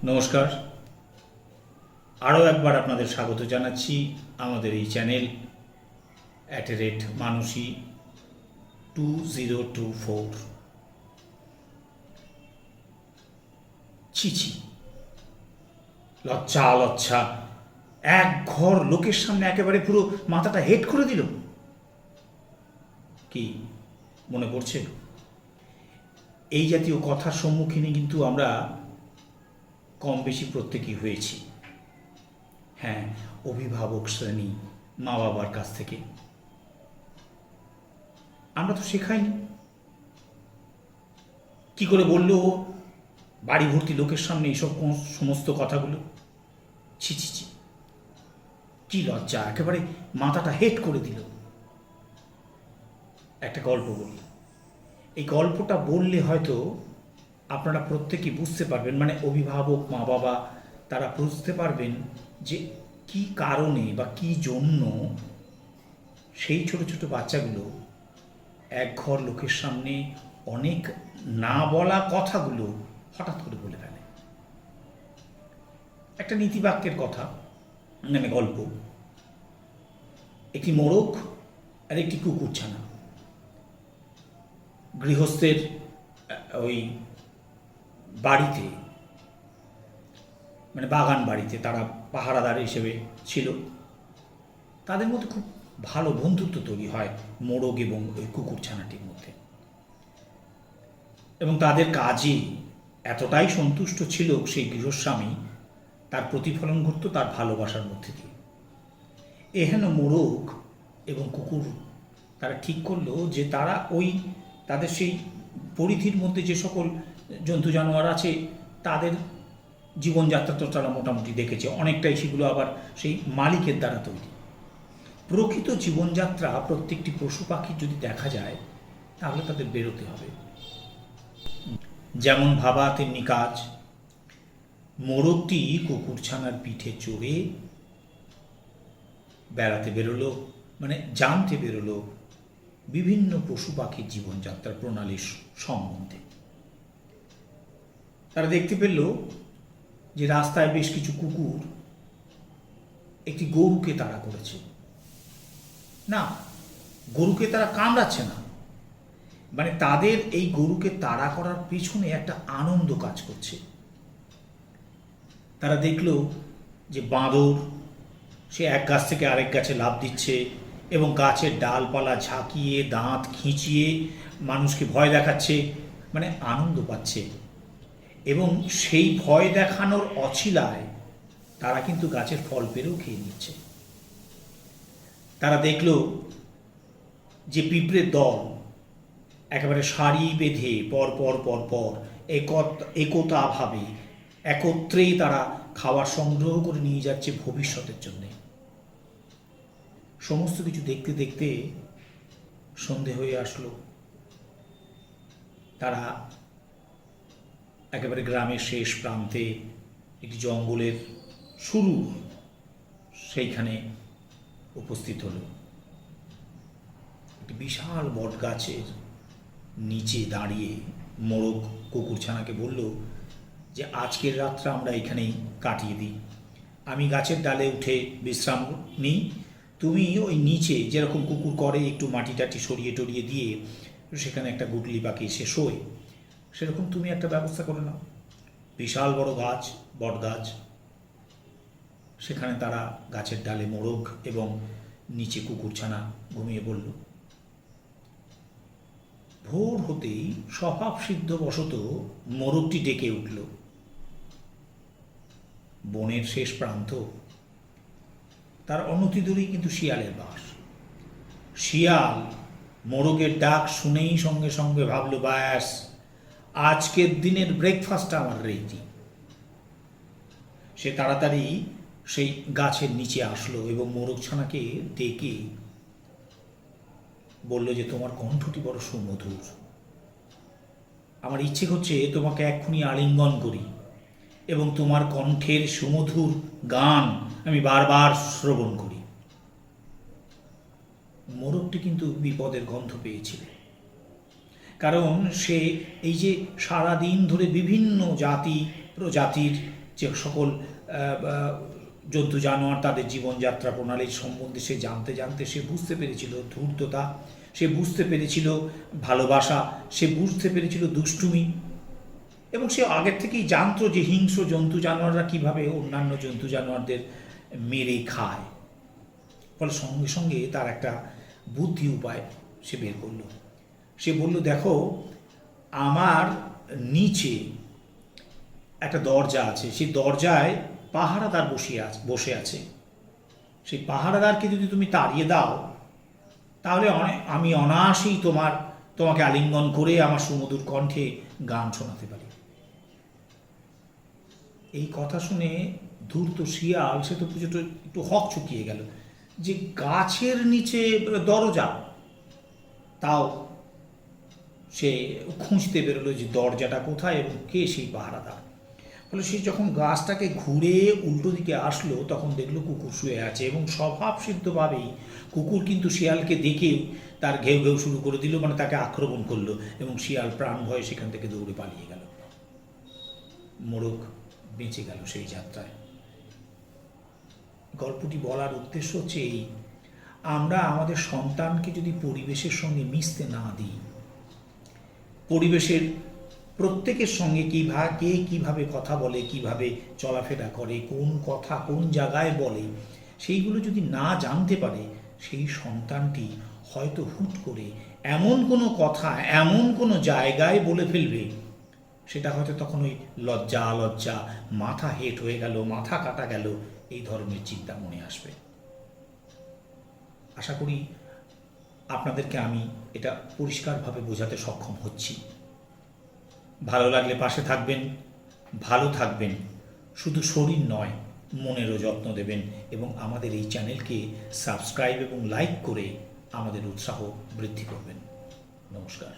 নমস্কার, আরও একবার আপনাদের স্বাগত জানাচ্ছি আমাদের এই চ্যানেল @মানসী 2024। ছি, লজ্জা লজ্জা, এক ঘর লোকের সামনে একেবারে পুরো মাথাটা হেট করে দিল। কি মনে পড়ছে? এই জাতীয় কথার সম্মুখীনে কিন্তু আমরা কম বেশি প্রত্যেকেই হয়েছি। হ্যাঁ, অভিভাবক শ্রেণী, মা বাবার কাছ থেকে আমরা তো শেখাইনি। কি করে বললো বাড়ি ভর্তি লোকের সামনে এইসব সমস্ত কথাগুলো? ছি ছি ছি, কি লজ্জা, একেবারে মাথাটা হেট করে দিল। একটা গল্প বলি। এই গল্পটা বললে হয়তো আপনারা প্রত্যেকেই বুঝতে পারবেন, মানে অভিভাবক মা বাবা তারা বুঝতে পারবেন যে কি কারণে বা কি জন্য সেই ছোট ছোট বাচ্চাগুলো এক ঘর লোকের সামনে অনেক না বলা কথাগুলো হঠাৎ করে বলে ফেলে। একটা নীতিবাক্যের কথা, মানে গল্প। একটি মোরগ আর একটি কুকুরছানা গৃহস্থের ওই বাড়িতে, মানে বাগান বাড়িতে তারা পাহারাদার হিসেবে ছিল। তাদের মধ্যে খুব ভালো বন্ধুত্ব তৈরি হয় মোরগ এবং ওই কুকুরছানাটির মধ্যে, এবং তাদের কাজে এতটাই সন্তুষ্ট ছিল সেই গৃহস্বামী, তার প্রতিফলন ঘটত তার ভালোবাসার মধ্যে দিয়ে। এহেন মোরগ এবং কুকুর তারা ঠিক করলো যে তারা ওই তাদের সেই পরিধির মধ্যে যে সকল জন্তু জানোয়ার আছে তাদের জীবনযাত্রা তো তারা মোটামুটি দেখেছে, অনেকটাই সেগুলো আবার সেই মালিকের দ্বারা তৈরি। প্রকৃত জীবনযাত্রা প্রত্যেকটি পশু পাখির যদি দেখা যায় তাহলে তাদের বেরোতে হবে। যেমন ভাবা তেমনি কাজ। মোরগটি কুকুরছানার পিঠে চড়ে বেড়াতে বেরোলো, মানে জানতে বেরোলো বিভিন্ন পশু পাখির জীবনযাত্রার প্রণালীর সম্বন্ধে। তারা দেখতে পেল যে রাস্তায় বেশ কিছু কুকুর একটি গরুকে তাড়া করেছে। না, গরুকে তারা কামড়াচ্ছে না, মানে তাদের এই গরুকে তাড়া করার পিছনে একটা আনন্দ কাজ করছে। তারা দেখল যে বাঁদর সে এক গাছ থেকে আরেক গাছে লাফ দিচ্ছে এবং গাছের ডালপালা ঝাঁকিয়ে দাঁত খিঁচিয়ে মানুষকে ভয় দেখাচ্ছে, মানে আনন্দ পাচ্ছে। এবং সেই ভয় দেখানোর অছিলায় তারা কিন্তু গাছের ফল পেরেও খেয়ে নিচ্ছে। তারা দেখল যে পিঁপড়ের দল একেবারে সারি বেঁধে পর একতাভাবে একত্রেই তারা খাবার সংগ্রহ করে নিয়ে যাচ্ছে ভবিষ্যতের জন্যে। সমস্ত কিছু দেখতে দেখতে সন্ধে হয়ে আসলো। তারা একেবারে গ্রামের শেষ প্রান্তে একটি জঙ্গলের শুরু, সেইখানে উপস্থিত হলো। একটি বিশাল বট গাছের নিচে দাঁড়িয়ে মোরগ কুকুরছানাকে বলল যে আজকের রাতটা আমরা এখানেই কাটিয়ে দিই। আমি গাছের ডালে উঠে বিশ্রাম নিই, তুমি ওই নিচে যেরকম কুকুর করে একটু মাটি টাটি সরিয়ে টরিয়ে দিয়ে সেখানে একটা গুটলি পাখি এসে শোয়, সেরকম তুমি একটা ব্যবস্থা করে নাও। বিশাল বড় গাছ, বট গাছ, সেখানে তারা গাছের ডালে মোরগ এবং নিচে কুকুরছানা ঘুমিয়ে পড়ল। ভোর হতেই স্বভাব সিদ্ধবশত মোরগটি ডেকে উঠল। বনের শেষ প্রান্ত, তার অনতি দূরেই কিন্তু শিয়ালের বাস। শিয়াল মোরগের ডাক শুনেই সঙ্গে সঙ্গে ভাবলো, ব্যাস আজকের দিনের ব্রেকফাস্টটা আমার রেডি। সে তাড়াতাড়ি সেই গাছের নিচে আসলো এবং মোরগছানাকে ডেকে বলল যে তোমার কণ্ঠটি বড় সুমধুর, আমার ইচ্ছে করছে তোমাকে এক্ষুনি আলিঙ্গন করি এবং তোমার কণ্ঠের সুমধুর গান আমি বারবার শ্রবণ করি। মোরগটি কিন্তু বিপদের গন্ধ পেয়েছিল, কারণ সে এই যে সারাদিন ধরে বিভিন্ন জাতি প্রজাতির যে সকল জন্তু জানোয়ার তাদের জীবনযাত্রা প্রণালীর সম্বন্ধে সে জানতে জানতে সে বুঝতে পেরেছিল ধূর্ততা, সে বুঝতে পেরেছিল ভালোবাসা, সে বুঝতে পেরেছিল দুষ্টুমি, এবং সে আগের থেকেই জানতো যে হিংস্র জন্তু জানোয়াররা কীভাবে অন্যান্য জন্তু জানোয়ারদের মেরে খায়। ফলে সঙ্গে সঙ্গে তার একটা বুদ্ধি উপায় সে বের করলো। সে বলল, দেখো, আমার নিচে একটা দরজা আছে, সেই দরজায় পাহারাদার বসে আছে। সেই পাহারাদারকে যদি তুমি তাড়িয়ে দাও, তাহলে আমি অনায়াসেই তোমাকে আলিঙ্গন করে আমার সুমধুর কণ্ঠে গান শোনাতে পারি। এই কথা শুনে ধূর্ত শিয়াল সে তো একটু হক চুকিয়ে গেল, যে গাছের নিচে দরজা, তাও সে খুঁজতে বেরোলো যে দরজাটা কোথায় এবং কে সেই পাহারাদার। ফলে সে যখন গাছটাকে ঘুরে উল্টো দিকে আসলো, তখন দেখলো কুকুর শুয়ে আছে, এবং স্বভাবসিদ্ধভাবেই কুকুর কিন্তু শিয়ালকে দেখে তার ঘেউ ঘেউ শুরু করে দিল, মানে তাকে আক্রমণ করলো, এবং শিয়াল প্রাণ ভয়ে সেখান থেকে দৌড়ে পালিয়ে গেল। মোরগ বেঁচে গেল সেই যাত্রায়। গল্পটি বলার উদ্দেশ্য হচ্ছে এই, আমরা আমাদের সন্তানকে যদি পরিবেশের সঙ্গে মিশতে না দিই, পরিবেশের প্রত্যেকের সঙ্গে কে কীভাবে কথা বলে, কিভাবে চলাফেরা করে, কোন কথা কোন জায়গায় বলে, সেইগুলো যদি না জানতে পারে, সেই সন্তানটি হয়তো হুট করে এমন কোনো কথা এমন কোনো জায়গায় বলে ফেলবে, সেটা হয়তো তখন ওই লজ্জা মাথা হেট হয়ে গেল, মাথা কাটা গেল, এই ধরনের চিন্তা মনে আসবে। আশা করি আপনাদেরকে আমি এটা পরিষ্কারভাবে বোঝাতে সক্ষম হচ্ছি। ভালো লাগলে পাশে থাকবেন, ভালো থাকবেন, শুধু শরীর নয় মনেরও যত্ন দেবেন, এবং আমাদের এই চ্যানেলকে সাবস্ক্রাইব এবং লাইক করে আমাদের উৎসাহ বৃদ্ধি করবেন। নমস্কার।